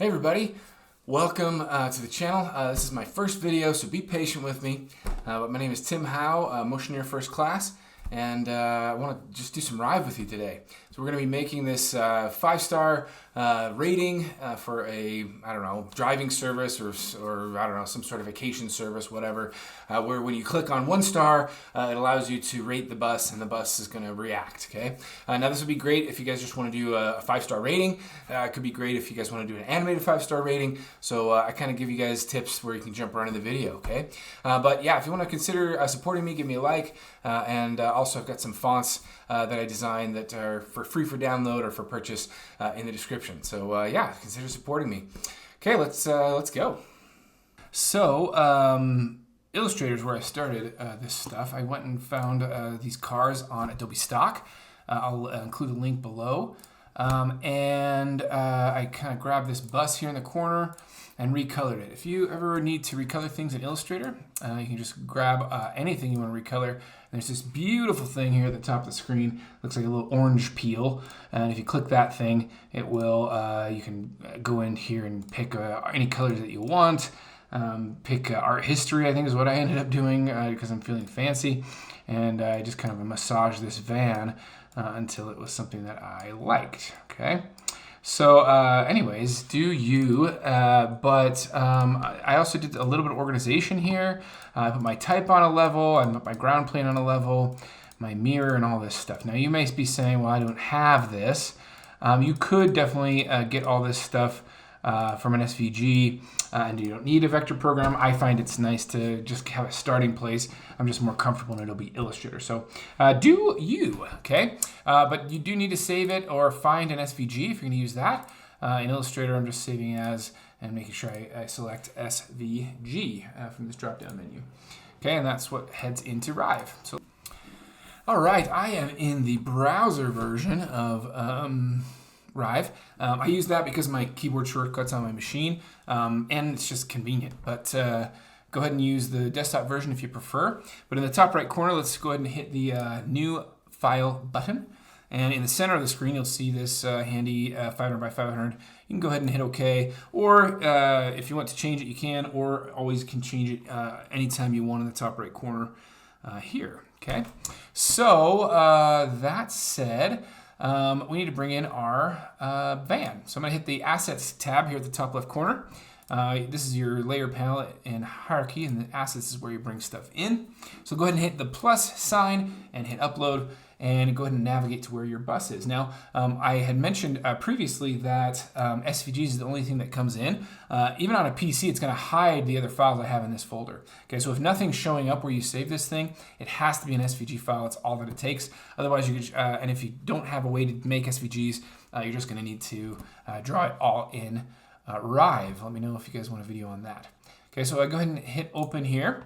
Hey everybody, welcome to the channel. This is my first video, so be patient with me. But my name is Tim Howe, Motioneer First Class, and I want to just do some Rive with you today. So we're going to be making this 5-star rating for a, driving service or I don't know, some sort of vacation service, whatever, where when you click on 1 star, it allows you to rate the bus and the bus is going to react, okay? Now this would be great if you guys just want to do a 5-star rating. It could be great if you guys want to do an animated 5-star rating. So I kind of give you guys tips where you can jump right into the video, okay? But yeah, if you want to consider supporting me, give me a like. And also I've got some fonts that I designed that are for free for download or for purchase in the description. So yeah, consider supporting me. Okay, let's go. So Illustrator is where I started this stuff. I went and found these cars on Adobe Stock. I'll include a link below. And I kind of grabbed this bus here in the corner and recolored it. If you ever need to recolor things in Illustrator, you can just grab anything you want to recolor. There's this beautiful thing here at the top of the screen. Looks like a little orange peel. And if you click that thing, it will, you can go in here and pick any colors that you want. Pick art history, I think is what I ended up doing because I'm feeling fancy. And I just kind of massaged this van until it was something that I liked, okay? So anyways, do you, but I also did a little bit of organization here. I put my type on a level, I put my ground plane on a level, my mirror and all this stuff. Now you may be saying, well, I don't have this. You could definitely get all this stuff from an SVG, and you don't need a vector program. I find it's nice to just have a starting place. I'm just more comfortable in Adobe Illustrator. So do you, okay? But you do need to save it or find an SVG if you're gonna use that. In Illustrator, I'm just saving as and making sure I select SVG from this drop-down menu. Okay, and that's what heads into Rive. So, all right, I am in the browser version of Rive. I use that because my keyboard shortcuts on my machine, and it's just convenient. But go ahead and use the desktop version if you prefer. But in the top right corner, let's go ahead and hit the New File button. And in the center of the screen, you'll see this handy 500 by 500. You can go ahead and hit OK. Or if you want to change it, you can. Or always can change it anytime you want in the top right corner here. Okay. So that said, we need to bring in our van. So I'm going to hit the Assets tab here at the top left corner. This is your layer palette and hierarchy, and the Assets is where you bring stuff in. So go ahead and hit the plus sign and hit Upload, and go ahead and navigate to where your bus is. Now, I had mentioned previously that SVGs is the only thing that comes in. Even on a PC, it's going to hide the other files I have in this folder. Okay, so if nothing's showing up where you save this thing, it has to be an SVG file. It's all that it takes. Otherwise, you could, and if you don't have a way to make SVGs, you're just going to need to draw it all in Rive. Let me know if you guys want a video on that. Okay, so I go ahead and hit Open here.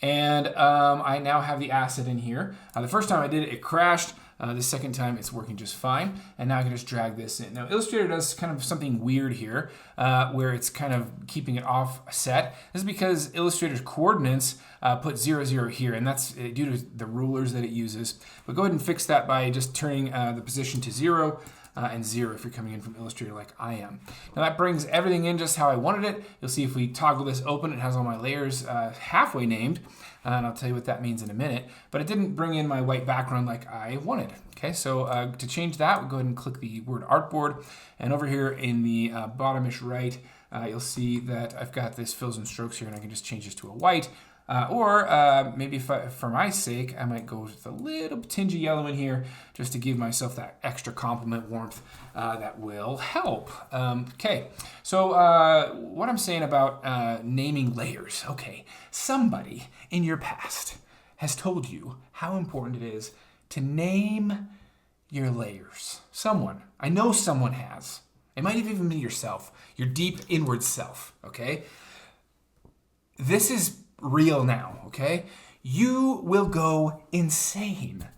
And I now have the asset in here. The first time I did it, it crashed. The second time, it's working just fine. And now I can just drag this in. Now, Illustrator does kind of something weird here, where it's kind of keeping it offset. This is because Illustrator's coordinates put 0, 0 here, and that's due to the rulers that it uses. But go ahead and fix that by just turning the position to 0. And 0 if you're coming in from Illustrator like I am. Now that brings everything in just how I wanted it. You'll see if we toggle this open, it has all my layers halfway named, and I'll tell you what that means in a minute. But it didn't bring in my white background like I wanted. Okay, so to change that, we'll go ahead and click the word Artboard, and over here in the bottomish right, you'll see that I've got this fills and strokes here, and I can just change this to a white. Or maybe for my sake, I might go with a little tinge of yellow in here just to give myself that extra complement warmth that will help. Okay, so what I'm saying about naming layers. Okay, somebody in your past has told you how important it is to name your layers. Someone. I know someone has. It might have even been yourself, your deep inward self, okay? This is real now, okay? You will go insane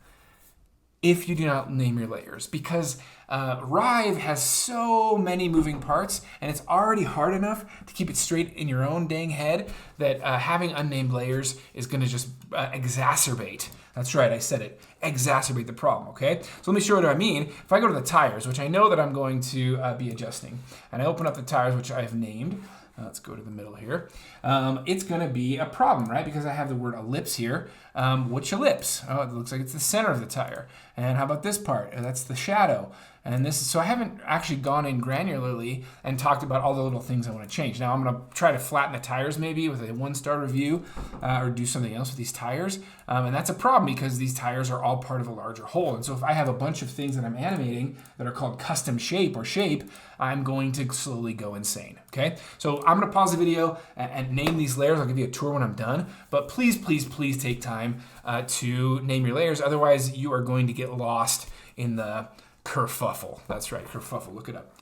if you do not name your layers, because Rive has so many moving parts, and it's already hard enough to keep it straight in your own dang head that having unnamed layers is going to just exacerbate. That's right, I said it. Exacerbate the problem, okay? So let me show you what I mean. If I go to the tires, which I know that I'm going to be adjusting, and I open up the tires, which I have named. Let's go to the middle here. It's going to be a problem, right? Because I have the word ellipse here. Which ellipse? Oh, it looks like it's the center of the tire. And how about this part? That's the shadow. And this is, so I haven't actually gone in granularly and talked about all the little things I want to change. Now I'm going to try to flatten the tires maybe with a 1-star review or do something else with these tires. And that's a problem because these tires are all part of a larger whole. And so if I have a bunch of things that I'm animating that are called custom shape or shape, I'm going to slowly go insane, okay? So I'm going to pause the video and name these layers. I'll give you a tour when I'm done. But please, please, please take time to name your layers. Otherwise, you are going to get lost in the kerfuffle. That's right, kerfuffle. Look it up.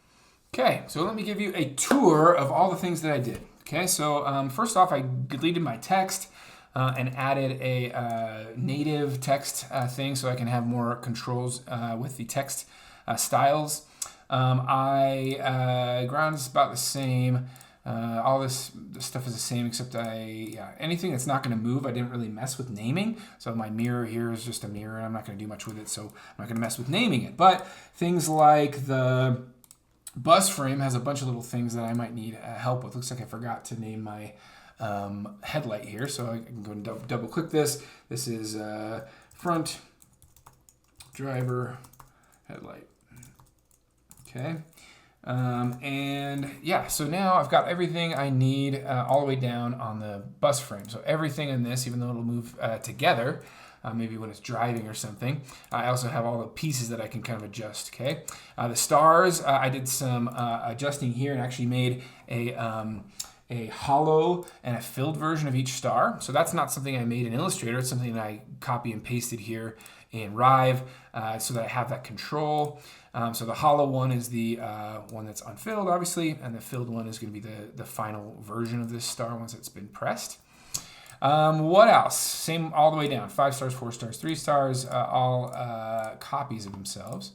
Okay, so let me give you a tour of all the things that I did. Okay, so first off, I deleted my text and added a native text thing so I can have more controls with the text styles. Ground is about the same. All this stuff is the same except anything that's not going to move, I didn't really mess with naming. So my mirror here is just a mirror. I'm not going to do much with it, so I'm not going to mess with naming it. But things like the bus frame has a bunch of little things that I might need help with. Looks like I forgot to name my headlight here, so I can go and double click this. This is front driver headlight. Okay. And yeah, so now I've got everything I need all the way down on the bus frame. So everything in this, even though it'll move together, maybe when it's driving or something, I also have all the pieces that I can kind of adjust, okay? The stars, I did some adjusting here and actually made a hollow and a filled version of each star. So that's not something I made in Illustrator. It's something that I copy and pasted here in Rive so that I have that control. So the hollow one is the one that's unfilled, obviously, and the filled one is going to be the final version of this star once it's been pressed. What else? Same all the way down. 5 stars, 4 stars, 3 stars, all copies of themselves.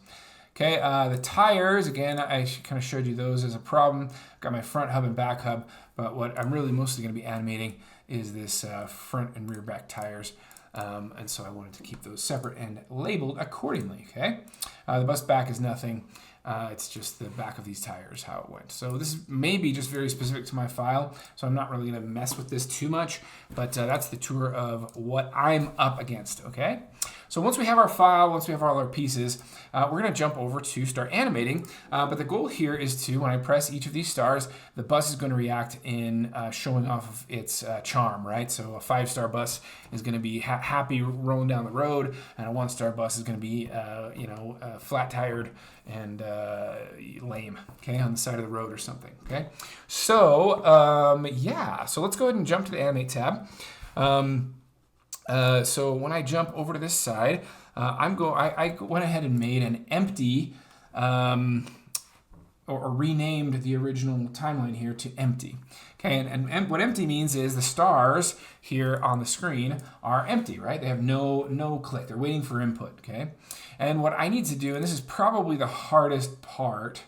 Okay, the tires, again, I kind of showed you those as a problem. Got my front hub and back hub, but what I'm really mostly going to be animating is this front and rear back tires. And so I wanted to keep those separate and labeled accordingly, okay? The bus back is nothing. It's just the back of these tires, how it went. So this may be just very specific to my file, so I'm not really going to mess with this too much, but that's the tour of what I'm up against, okay? So once we have our file, once we have all our pieces, we're going to jump over to start animating. But the goal here is to, when I press each of these stars, the bus is going to react in showing off of its charm, right? So a 5-star bus is going to be happy rolling down the road, and a 1-star bus is going to be, flat-tired and lame, okay, on the side of the road or something, okay? So, yeah, so let's go ahead and jump to the Animate tab. So when I jump over to this side, I went ahead and made an empty, or renamed the original timeline here to empty. Okay, and what empty means is the stars here on the screen are empty, right? They have no click. They're waiting for input, okay? And what I need to do, and this is probably the hardest part,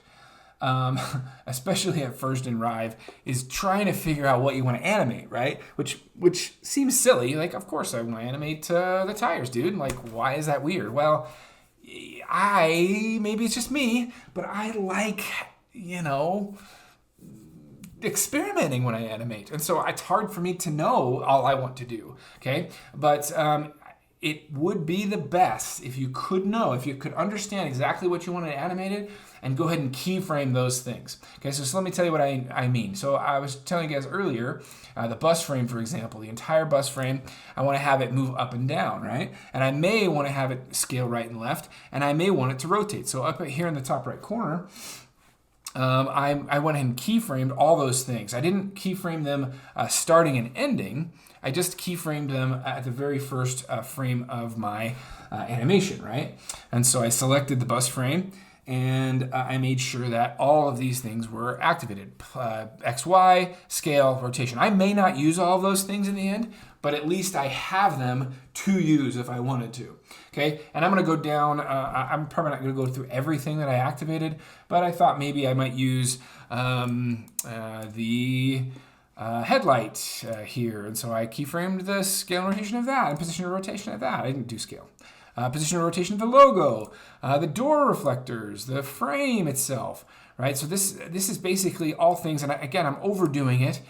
especially at first in Rive, is trying to figure out what you want to animate, right? Which seems silly. Like, of course I want to animate the tires, dude. Like, why is that weird? Well, maybe it's just me, but I like, experimenting when I animate. And so it's hard for me to know all I want to do, okay? But it would be the best if you could know, if you could understand exactly what you wanted animated and go ahead and keyframe those things. Okay, so let me tell you what I mean. So I was telling you guys earlier, the bus frame, for example, the entire bus frame, I want to have it move up and down, right? And I may want to have it scale right and left, and I may want it to rotate. So up here in the top right corner, I went ahead and keyframed all those things. I didn't keyframe them starting and ending. I just keyframed them at the very first frame of my animation, right? And so I selected the bus frame, and I made sure that all of these things were activated. X, Y, scale, rotation. I may not use all of those things in the end, but at least I have them to use if I wanted to. Okay, and I'm going to go down, I'm probably not going to go through everything that I activated, but I thought maybe I might use the headlight here, and so I keyframed the scale and rotation of that, and position and rotation of that. I didn't do scale. Position and rotation of the logo, the door reflectors, the frame itself, right? So this is basically all things, and again, I'm overdoing it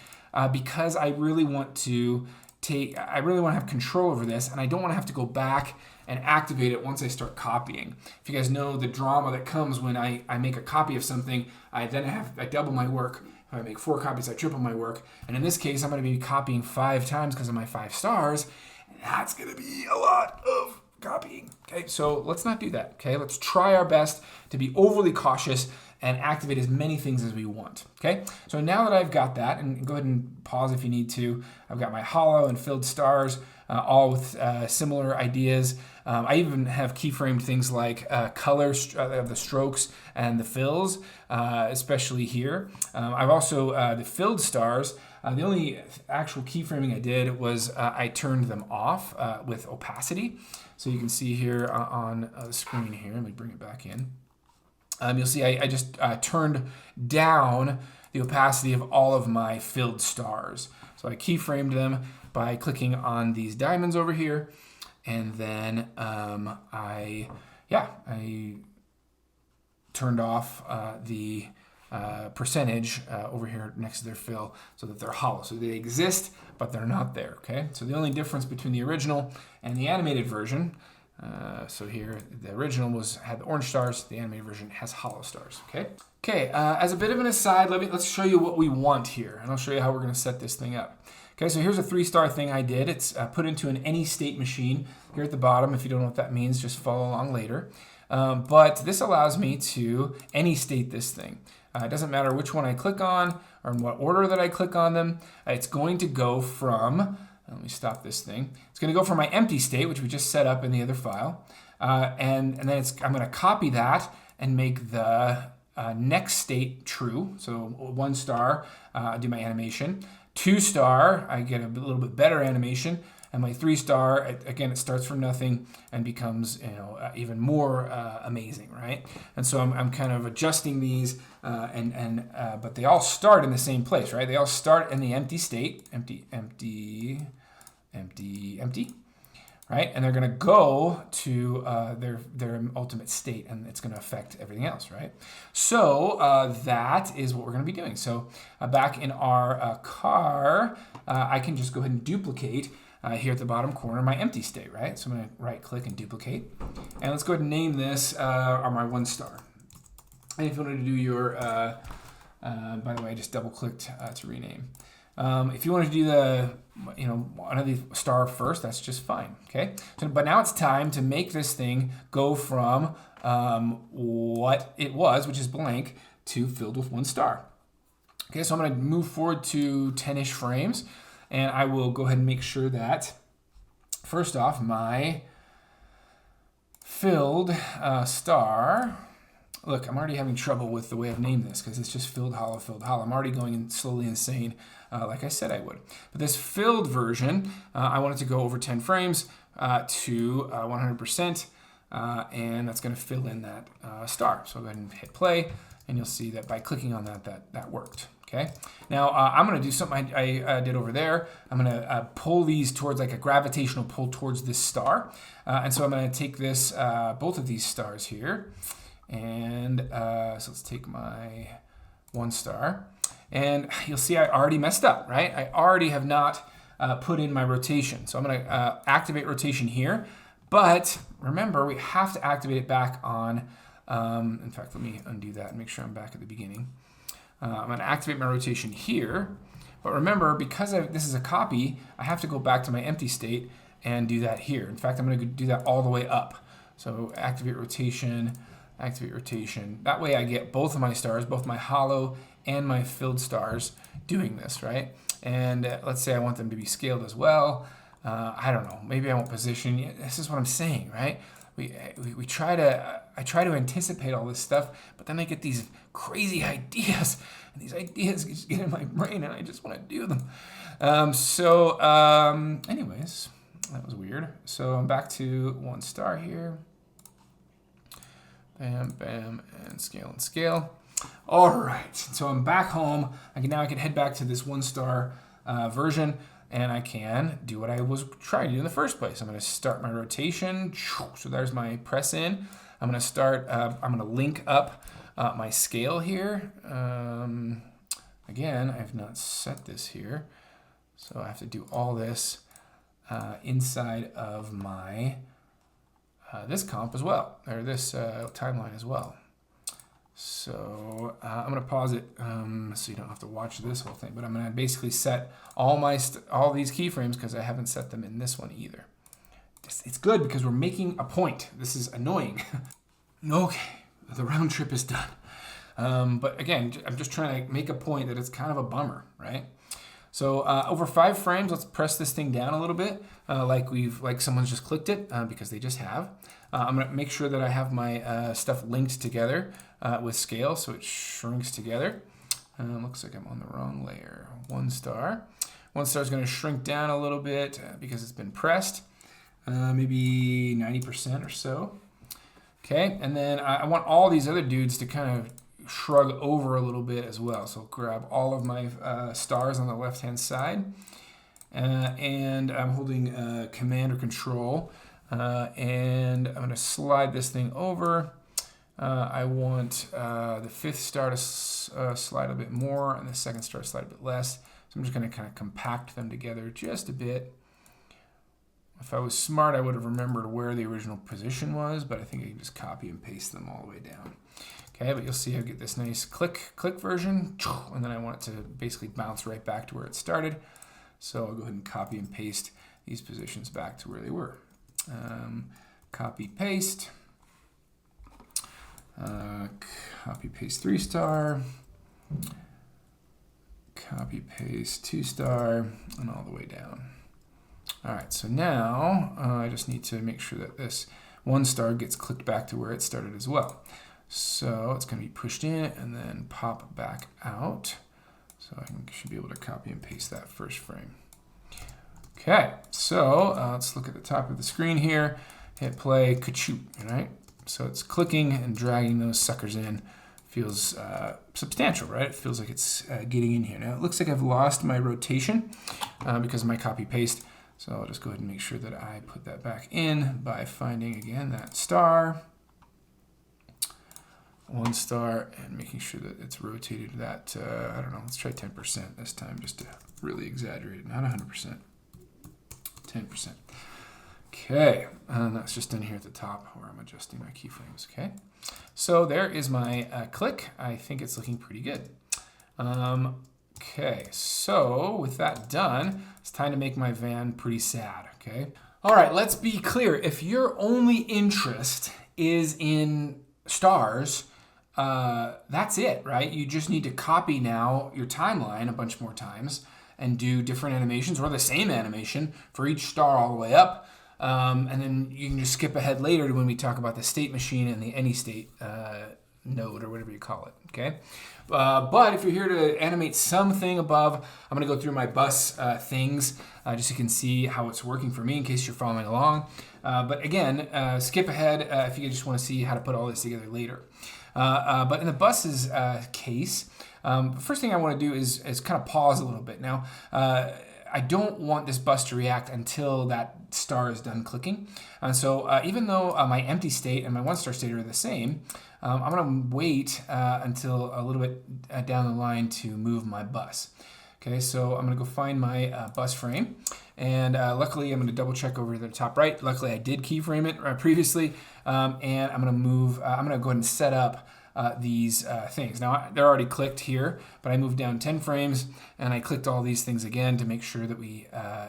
because I really want to have control over this, and I don't want to have to go back and activate it once I start copying. If you guys know the drama that comes when I make a copy of something, I double my work. If I make 4 copies, I triple my work. And in this case, I'm going to be copying 5 times because of my 5 stars. And that's going to be a lot of copying. Okay, so let's not do that. Okay, let's try our best to be overly cautious and activate as many things as we want. Okay, so now that I've got that, and go ahead and pause if you need to, I've got my hollow and filled stars, all with similar ideas. I even have keyframed things like color of the strokes and the fills, especially here. I've also, the filled stars, the only actual keyframing I did was I turned them off with opacity. So you can see here on the screen here, let me bring it back in. You'll see I just turned down the opacity of all of my filled stars. So I keyframed them by clicking on these diamonds over here, and then I turned off the percentage over here next to their fill so that they're hollow. So they exist, but they're not there, okay? So the only difference between the original and the animated version, so here the original had the orange stars, the animated version has hollow stars, okay? Okay, as a bit of an aside, let's show you what we want here, and I'll show you how we're gonna set this thing up. Okay, so here's a 3-star thing I did. It's put into an any state machine here at the bottom. If you don't know what that means, just follow along later. But this allows me to any state this thing. It doesn't matter which one I click on or in what order that I click on them. It's going to go from, let me stop this thing. It's going to go from my empty state, which we just set up in the other file. And then I'm going to copy that and make the next state true. So 1 star, do my animation. 2 star, I get a little bit better animation, and my 3 star, again, it starts from nothing and becomes, even more amazing, right? And so I'm kind of adjusting these, but they all start in the same place, right? They all start in the empty state, empty, empty, empty, empty, right? And they're going to go to their ultimate state, and it's going to affect everything else, right? So that is what we're going to be doing. So back in our car, I can just go ahead and duplicate here at the bottom corner my empty state, right? So I'm going to right-click and duplicate. And let's go ahead and name this my 1 star. And if you wanted to do your, by the way, I just double-clicked to rename. If you want to do one of the star first, that's just fine, okay? So, but now it's time to make this thing go from what it was, which is blank, to filled with 1 star. Okay, so I'm going to move forward to 10-ish frames, and I will go ahead and make sure that, first off, my filled star. Look, I'm already having trouble with the way I've named this because it's just filled, hollow, filled, hollow. I'm already going slowly insane, like I said I would. But this filled version, I want it to go over 10 frames to 100%, and that's going to fill in that star. So I'll go ahead and hit play, and you'll see that by clicking on that worked. Okay. Now I'm going to do something I did over there. I'm going to pull these towards, like a gravitational pull towards this star, and so I'm going to take this both of these stars here. And so let's take my 1 star, and you'll see I already messed up, right? I already have not put in my rotation. So I'm going to activate rotation here, but remember we have to activate it back on, in fact, let me undo that and make sure I'm back at the beginning. I'm going to activate my rotation here, but remember, because this is a copy, I have to go back to my empty state and do that here. In fact, I'm going to do that all the way up. So activate rotation. That way I get both of my stars, both my hollow and my filled stars doing this, right? And let's say I want them to be scaled as well. I don't know, maybe I won't position. This is what I'm saying, right? I try to anticipate all this stuff, but then I get these crazy ideas, These ideas just get in my brain and I just want to do them. Anyways, that was weird. So I'm back to 1 star here. Bam, bam, and scale. All right, so I'm back home. I can head back to this 1 star version, and I can do what I was trying to do in the first place. I'm going to start my rotation. So there's my press in. I'm going to link up my scale here. Again, I have not set this here, so I have to do all this inside of my this comp as well, or this timeline as well. So I'm going to pause it so you don't have to watch this whole thing, but I'm going to basically set all these keyframes because I haven't set them in this one either. It's good because we're making a point. This is annoying. Okay, the round trip is done. But again, I'm just trying to make a point that it's kind of a bummer, right? So over 5 frames, let's press this thing down a little bit, like someone's just clicked it because they just have. I'm going to make sure that I have my stuff linked together with scale, so it shrinks together. Looks like I'm on the wrong layer. 1 star. 1 star is going to shrink down a little bit because it's been pressed, maybe 90% or so. Okay, and then I want all these other dudes to kind of shrug over a little bit as well. So I'll grab all of my stars on the left-hand side, and I'm holding Command or Control, and I'm going to slide this thing over. I want the 5th star to slide a bit more, and the 2nd star to slide a bit less. So I'm just going to kind of compact them together just a bit. If I was smart, I would have remembered where the original position was, but I think I can just copy and paste them all the way down. Okay, but you'll see I get this nice click version, and then I want it to basically bounce right back to where it started. So I'll go ahead and copy and paste these positions back to where they were. Copy, paste. Copy, paste 3 star. Copy, paste 2 star, and all the way down. All right, so now I just need to make sure that this 1 star gets clicked back to where it started as well. So it's going to be pushed in and then pop back out. So I should be able to copy and paste that first frame. Okay, so let's look at the top of the screen here. Hit play, ka-choot, right? So it's clicking and dragging those suckers in. Feels substantial, right? It feels like it's getting in here. Now it looks like I've lost my rotation because of my copy paste. So I'll just go ahead and make sure that I put that back in by finding, again, that star, 1 star, and making sure that it's rotated that, I don't know, let's try 10% this time just to really exaggerate, not 100%, 10%. Okay, and that's just done here at the top where I'm adjusting my keyframes, okay? So there is my click. I think it's looking pretty good. Okay, so with that done, it's time to make my van pretty sad, okay? All right, let's be clear. If your only interest is in stars, that's it, right? You just need to copy now your timeline a bunch more times and do different animations or the same animation for each star all the way up. And then you can just skip ahead later to when we talk about the state machine and the any state node or whatever you call it, okay? But if you're here to animate something above, I'm going to go through my bus things just so you can see how it's working for me in case you're following along. But again, skip ahead if you just want to see how to put all this together later. But in the buses case, the first thing I want to do is kind of pause a little bit. Now, I don't want this bus to react until that star is done clicking. So even though my empty state and my 1 star state are the same, I'm going to wait until a little bit down the line to move my bus. Okay, so I'm going to go find my bus frame, and luckily I'm going to double check over to the top right. Luckily I did keyframe it previously, and I'm going to move. I'm going to go ahead and set up these things. Now they're already clicked here, but I moved down 10 frames and I clicked all these things again to make sure that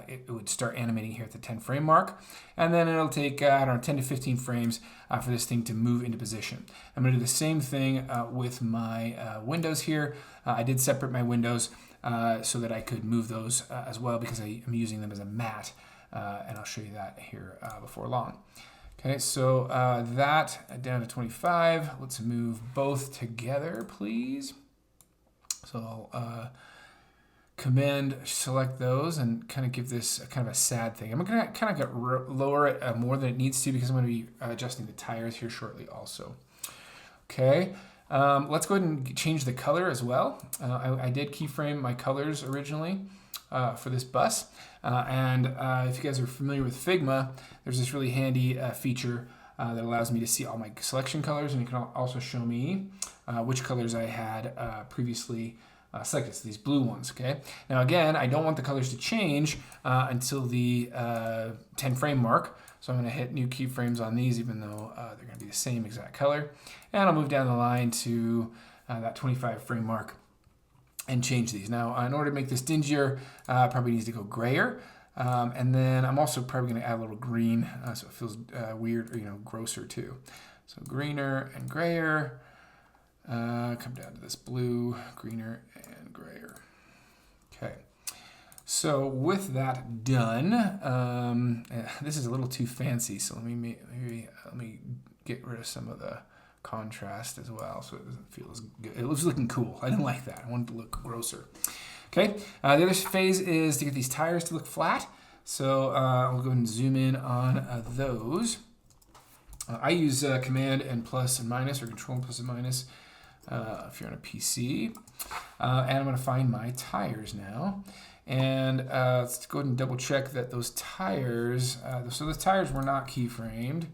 it would start animating here at the 10 frame mark. And then it'll take, I don't know, 10 to 15 frames for this thing to move into position. I'm going to do the same thing with my windows here. I did separate my windows so that I could move those as well because I am using them as a mat. And I'll show you that here before long. Okay, so that down to 25. Let's move both together, please. So I'll Command select those and kind of give this kind of a sad thing. I'm going to kind of lower it more than it needs to because I'm going to be adjusting the tires here shortly also. Okay, let's go ahead and change the color as well. I did keyframe my colors originally for this bus. If you guys are familiar with Figma, there's this really handy feature that allows me to see all my selection colors, and you can also show me which colors I had previously selected, so these blue ones, okay? Now again, I don't want the colors to change until the 10 frame mark, so I'm gonna hit new keyframes on these even though they're gonna be the same exact color. And I'll move down the line to that 25 frame mark and change these. Now, in order to make this dingier, probably needs to go grayer. And then I'm also probably gonna add a little green so it feels weird or grosser too. So greener and grayer. Come down to this blue, greener, and grayer. Okay, so with that done, this is a little too fancy, so let me get rid of some of the contrast as well, so it doesn't feel as good. It was looking cool. I didn't like that. I wanted to look grosser. Okay, the other phase is to get these tires to look flat. So I'll go ahead and zoom in on those. I use Command and plus and minus, or Control and plus and minus. If you're on a PC, and I'm going to find my tires now, and let's go ahead and double check that those tires, so the tires were not keyframed,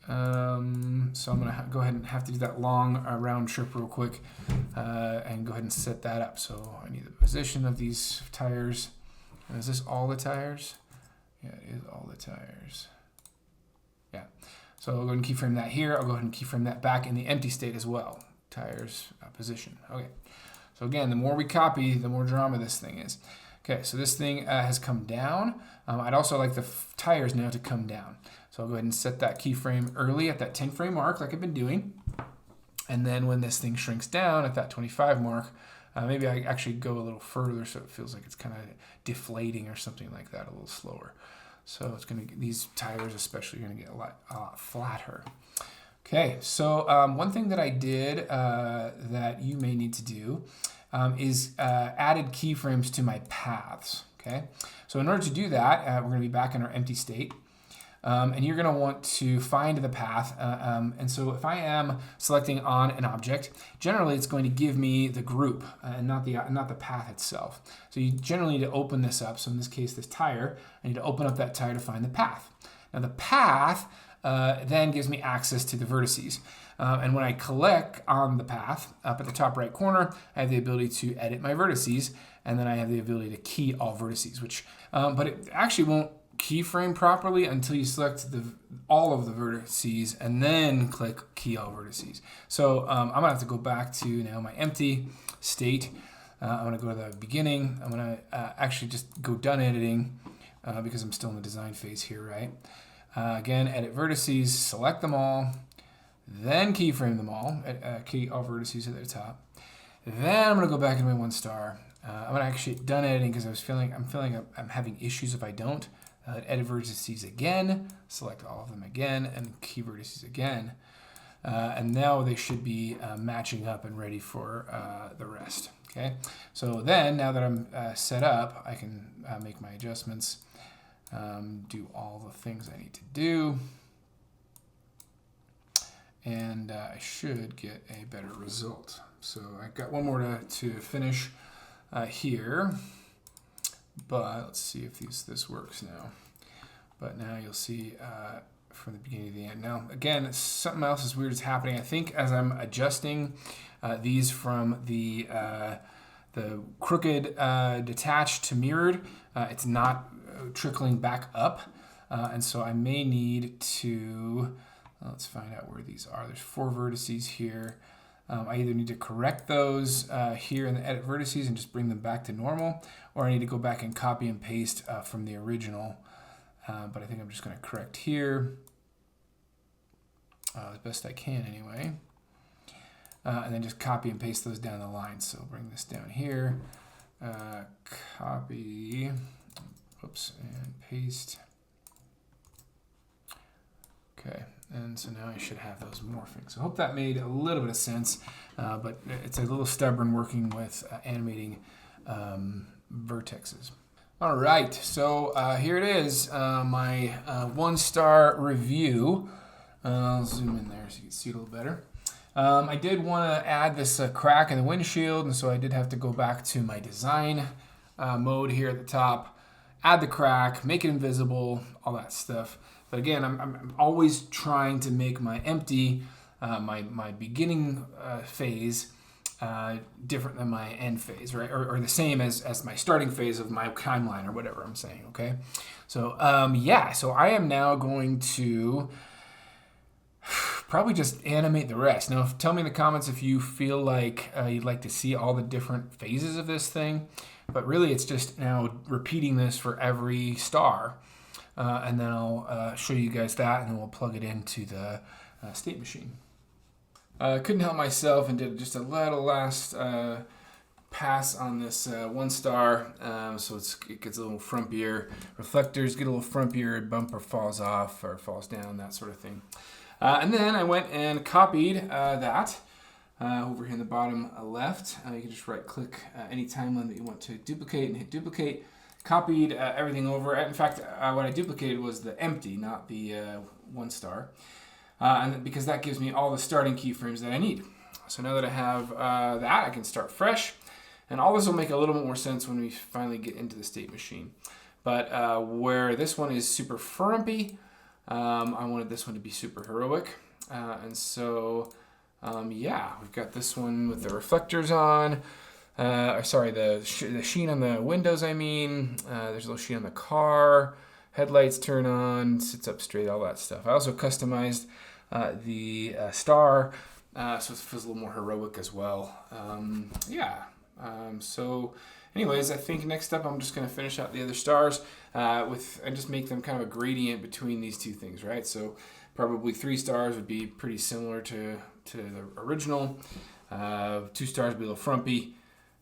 so I'm going to go ahead and have to do that long round trip real quick, and go ahead and set that up. So I need the position of these tires. And is this all the tires? Yeah, it is all the tires. Yeah. So I'll go ahead and keyframe that here. I'll go ahead and keyframe that back in the empty state as well. Tires position. Okay. So again, the more we copy, the more drama this thing is. Okay, so this thing has come down. I'd also like the tires now to come down. So I'll go ahead and set that keyframe early at that 10 frame mark like I've been doing. And then when this thing shrinks down at that 25 mark, maybe I actually go a little further so it feels like it's kind of deflating or something like that, a little slower. So it's going to get, these tires especially are going to get a lot flatter. Okay, so one thing that I did that you may need to do is added keyframes to my paths. Okay, so in order to do that, we're going to be back in our empty state. And you're going to want to find the path. And so if I am selecting on an object, generally it's going to give me the group and not the path itself. So you generally need to open this up. So in this case, this tire, I need to open up that tire to find the path. Now the path then gives me access to the vertices. And when I click on the path up at the top right corner, I have the ability to edit my vertices. And then I have the ability to key all vertices, which, but it actually won't keyframe properly until you select all of the vertices and then click key all vertices. So I'm gonna have to go back to now my empty state. I'm gonna go to the beginning. I'm gonna actually just go done editing because I'm still in the design phase here, right? Again, edit vertices, select them all, then keyframe them all, key all vertices at the top. Then I'm gonna go back into my 1 star. I'm gonna actually done editing because I'm feeling I'm having issues if I don't. Edit vertices again, select all of them again, and key vertices again. And now they should be matching up and ready for the rest. Okay, so then now that I'm set up, I can make my adjustments, do all the things I need to do, and I should get a better result. So I've got one more to finish here. But let's see if this works now. But now you'll see from the beginning to the end. Now, again, something else is weird is happening. I think as I'm adjusting these from the crooked detached to mirrored, it's not trickling back up. And so I may need to, let's find out where these are. There's 4 vertices here. I either need to correct those here in the edit vertices and just bring them back to normal, or I need to go back and copy and paste from the original. But I think I'm just going to correct here as best I can anyway. And then just copy and paste those down the line. So bring this down here, copy, oops, and paste. Okay, and so now I should have those morphing. So I hope that made a little bit of sense, but it's a little stubborn working with animating vertexes. All right, so here it is, my 1-star review. I'll zoom in there so you can see it a little better. I did want to add this crack in the windshield, and so I did have to go back to my design mode here at the top, add the crack, make it invisible, all that stuff. But again, I'm always trying to make my empty, my beginning phase different than my end phase, right? Or the same as my starting phase of my timeline or whatever I'm saying, okay? So yeah, so I am now going to probably just animate the rest. Now, tell me in the comments if you feel like you'd like to see all the different phases of this thing. But really, it's just now repeating this for every star. And then I'll show you guys that, and then we'll plug it into the state machine. Couldn't help myself and did just a little last pass on this 1-star. So it gets a little frumpier. Reflectors get a little frumpier, bumper falls off or falls down, that sort of thing. And then I went and copied that over here in the bottom left. You can just right-click any timeline that you want to duplicate and hit duplicate. Copied everything over. In fact, what I duplicated was the empty, not the 1-star. And because that gives me all the starting keyframes that I need. So now that I have that, I can start fresh. And all this will make a little bit more sense when we finally get into the state machine. But where this one is super frumpy, I wanted this one to be super heroic. And so, yeah, we've got this one with the reflectors on. Sorry, the sheen on the windows, I mean. There's a little sheen on the car. Headlights turn on, sits up straight, all that stuff. I also customized the star, so it feels a little more heroic as well. Yeah. So anyways, I think next up I'm just going to finish out the other stars and just make them kind of a gradient between these two things, right? So probably 3 stars would be pretty similar to the original. 2 stars would be a little frumpy.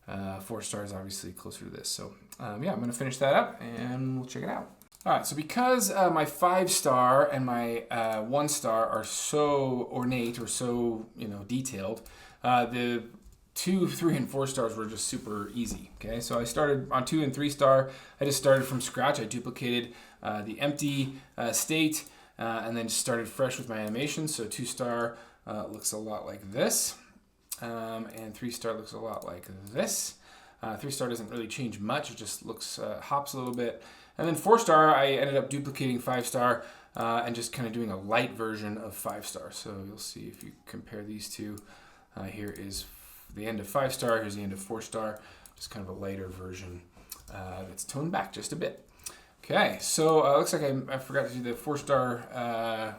4 stars obviously closer to this. So yeah, I'm going to finish that up and we'll check it out. All right, so because my 5-star and my 1-star are so ornate or so detailed, the 2, 3, and 4 stars were just super easy. Okay, so I started on 2 and 3 star. I just started from scratch. I duplicated the empty state and then just started fresh with my animation. So 2 star looks a lot like this, and 3 star looks a lot like this. 3 star doesn't really change much. It just looks hops a little bit. And then 4 star, I ended up duplicating 5 star and just kind of doing a light version of 5 star. So you'll see if you compare these two. Here is the end of 5 star. Here's the end of 4 star. Just kind of a lighter version that's toned back just a bit. Okay, so looks like I forgot to do the 4 star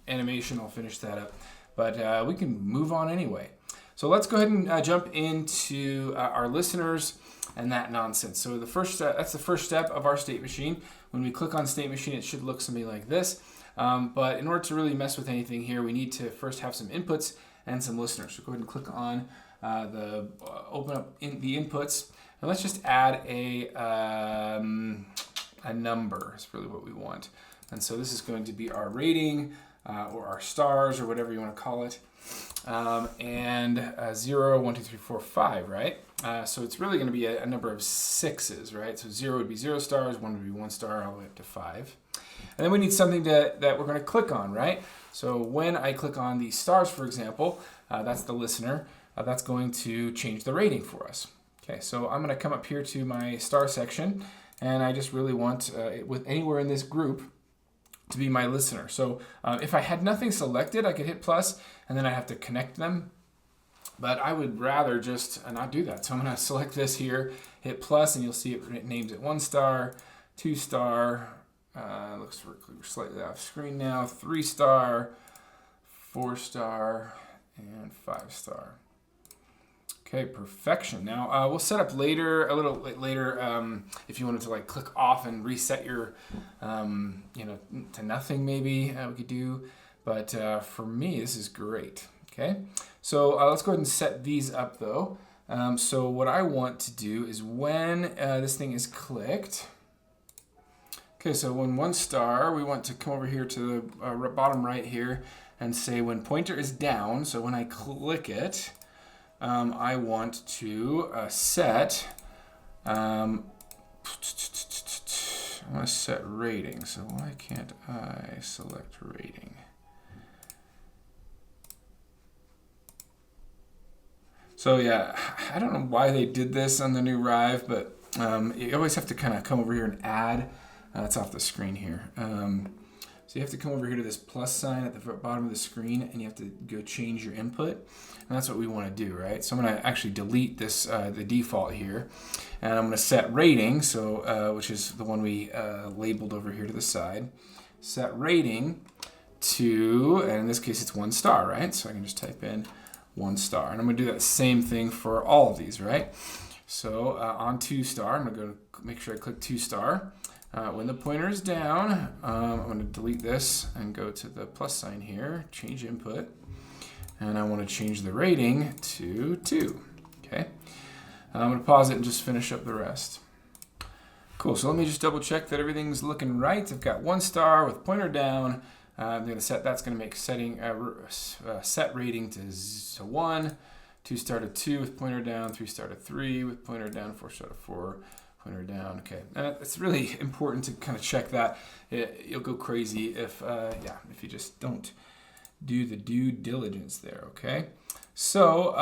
animation. I'll finish that up, but we can move on anyway. So let's go ahead and jump into our listeners and that nonsense. So that's the first step of our state machine. When we click on state machine, it should look something like this. But in order to really mess with anything here, we need to first have some inputs and some listeners. So go ahead and click on open up the inputs, and let's just add a number. That's really what we want. And so this is going to be our rating or our stars or whatever you want to call it. And 0, 1, 2, 3, 4, 5, right? So it's really going to be a number of 6s, right? So 0 would be 0 stars, 1 would be 1 star, all the way up to 5. And then we need something that we're going to click on, right? So when I click on the stars, for example, that's the listener, that's going to change the rating for us. Okay, so I'm going to come up here to my star section, and I just really want with anywhere in this group to be my listener. So if I had nothing selected, I could hit plus, and then I have to connect them. But I would rather just not do that. So I'm going to select this here, hit plus, and you'll see it names it 1 star, 2 star, looks we're slightly off screen now, 3 star, 4 star, and 5 star. Okay, perfection. Now we'll set up a little later, if you wanted to like click off and reset your, to nothing maybe we could do. But for me, this is great. Okay, so let's go ahead and set these up though. So what I want to do is when this thing is clicked, Okay, so when 1 star, we want to come over here to the bottom right here and say when pointer is down, so when I click it, I want to set, I want to set rating. So why can't I select rating? So yeah, I don't know why they did this on the new Rive, but you always have to kind of come over here and add. That's off the screen here. So you have to come over here to this plus sign at the bottom of the screen, and you have to go change your input. And that's what we want to do, right? So I'm going to actually delete this, the default here, and I'm going to set rating, so which is the one we labeled over here to the side. Set rating to, and in this case it's 1 star, right? So I can just type in 1 star, and I'm going to do that same thing for all of these, right? So on 2 star, I'm going to go make sure I click 2 star. When the pointer is down, I'm going to delete this and go to the plus sign here, change input, and I want to change the rating to 2. Okay, I'm going to pause it and just finish up the rest. Cool, so let me just double check that everything's looking right. I've got 1 star with pointer down. I'm going to set, that's going to make setting set rating to 1, 2 star to 2 with pointer down, 3 star to 3 with pointer down, 4 star to 4. Pointer down. Okay, and it's really important to kind of check that. You'll go crazy if you just don't do the due diligence there. Okay, so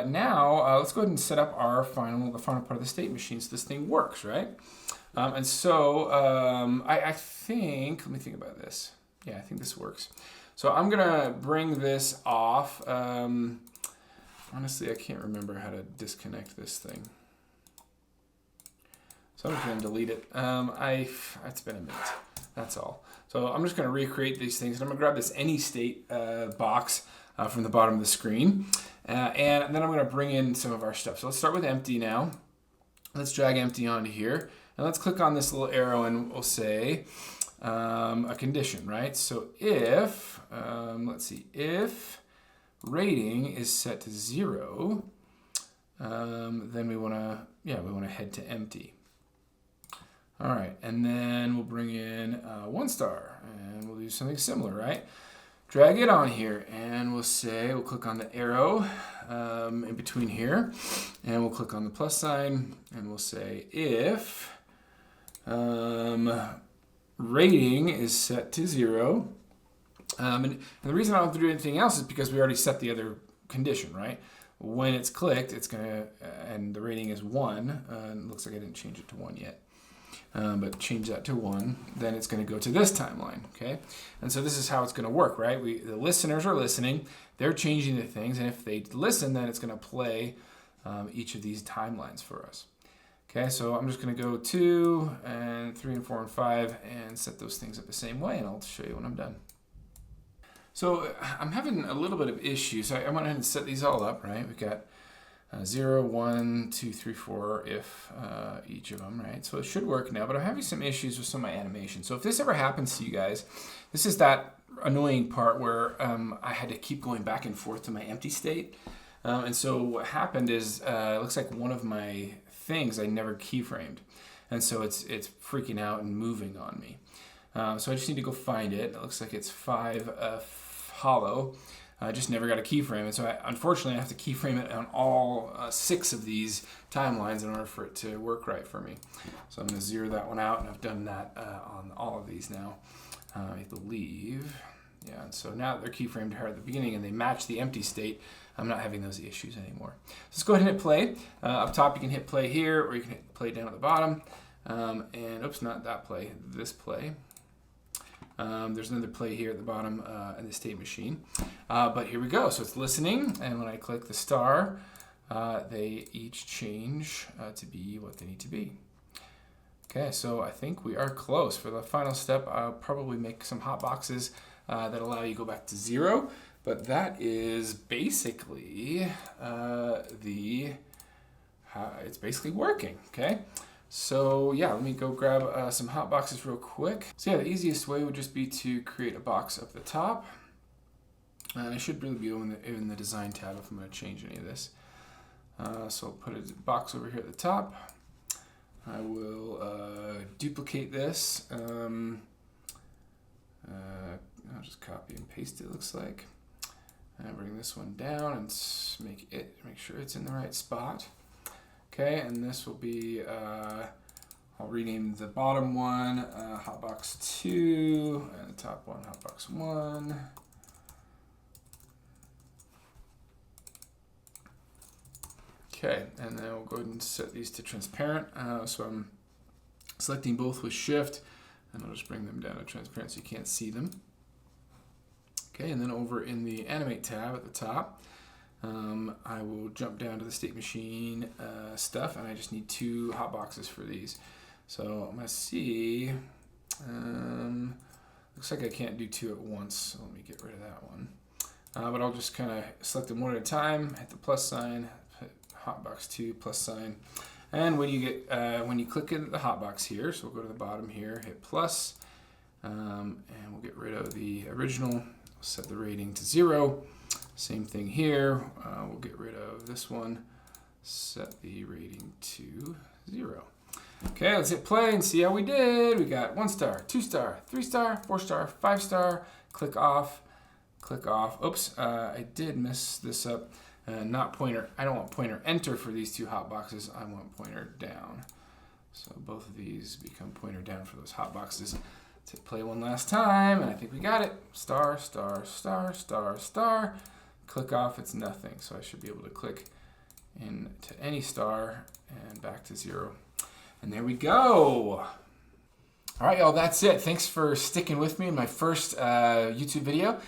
now let's go ahead and set up our the final part of the state machine so this thing works, right? And so I think, let me think about this. Yeah, I think this works. So I'm gonna bring this off. Honestly, I can't remember how to disconnect this thing. So I'm just going to delete it. It's been a minute. That's all. So I'm just going to recreate these things. And I'm going to grab this any state box from the bottom of the screen. And then I'm going to bring in some of our stuff. So let's start with empty now. Let's drag empty onto here. And let's click on this little arrow and we'll say a condition, right? So if, let's see, if rating is set to 0, then we want to head to empty. All right, and then we'll bring in 1 star, and we'll do something similar, right? Drag it on here, and we'll click on the arrow in between here, and we'll click on the plus sign, and we'll say if rating is set to 0, and the reason I don't have to do anything else is because we already set the other condition, right? When it's clicked, it's gonna, and the rating is 1, and it looks like I didn't change it to 1 yet. But change that to 1, then it's going to go to this timeline, okay? And so this is how it's going to work, right? The listeners are listening, they're changing the things, and if they listen, then it's going to play each of these timelines for us. Okay, so I'm just going to go 2, and 3, and 4, and 5, and set those things up the same way, and I'll show you when I'm done. So I'm having a little bit of issues. I went ahead and set these all up, right? We've got 0, 1, 2, 3, 4, if each of them, right? So it should work now, but I'm having some issues with some of my animation. So if this ever happens to you guys, this is that annoying part where I had to keep going back and forth to my empty state. And so what happened is, it looks like one of my things I never keyframed. And so it's freaking out and moving on me. So I just need to go find it. It looks like it's 5 hollow. I just never got a keyframe, and so unfortunately I have to keyframe it on all 6 of these timelines in order for it to work right for me. So I'm going to 0 that one out, and I've done that on all of these now, I believe. Yeah, and so now they're keyframed here at the beginning, and they match the empty state. I'm not having those issues anymore. So let's go ahead and hit play. Up top you can hit play here, or you can hit play down at the bottom. And oops, not that play, this play. There's another play here at the bottom in the state machine. But here we go. So it's listening, and when I click the star, they each change to be what they need to be. Okay, so I think we are close. For the final step, I'll probably make some hot boxes that allow you to go back to 0. But that is basically it's basically working, okay? So yeah, let me go grab some hot boxes real quick. So yeah, the easiest way would just be to create a box up the top. And I should really be in the design tab if I'm going to change any of this. So I'll put a box over here at the top. I will duplicate this. I'll just copy and paste it, looks like. And bring this one down and make sure it's in the right spot. Okay, and this will be, I'll rename the bottom one Hotbox 2, and the top one Hotbox 1. Okay, and then we'll go ahead and set these to transparent. So I'm selecting both with Shift, and I'll just bring them down to transparent so you can't see them. Okay, and then over in the Animate tab at the top, I will jump down to the state machine stuff, and I just need 2 hotboxes for these. So I'm going to see, looks like I can't do 2 at once, so let me get rid of that one. But I'll just kind of select them one at a time, hit the plus sign, hit hotbox 2 plus sign, and when you get when you click in the hotbox here, so we'll go to the bottom here, hit plus, and we'll get rid of the original. Set the rating to 0. Same thing here. We'll get rid of this one. Set the rating to 0. Okay, let's hit play and see how we did. We got 1 star, 2 star, 3 star, 4 star, 5 star. Click off. Click off. Oops, I did mess this up. Not pointer. I don't want pointer enter for these 2 hot boxes. I want pointer down. So both of these become pointer down for those hot boxes. Let's play one last time, and I think we got it. Star, star, star, star, star. Click off, it's nothing. So I should be able to click into any star and back to 0. And there we go. All right, y'all, that's it. Thanks for sticking with me in my first YouTube video.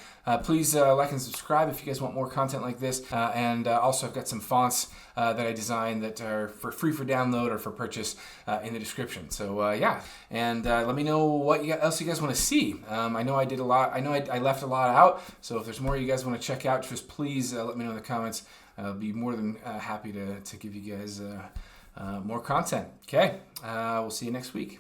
Please like and subscribe if you guys want more content like this. And also, I've got some fonts that I designed that are free for download or for purchase in the description. So yeah, and let me know what else you guys want to see. I know I did a lot. I know I left a lot out. So if there's more you guys want to check out, just please let me know in the comments. I'll be more than happy to give you guys more content. Okay, we'll see you next week.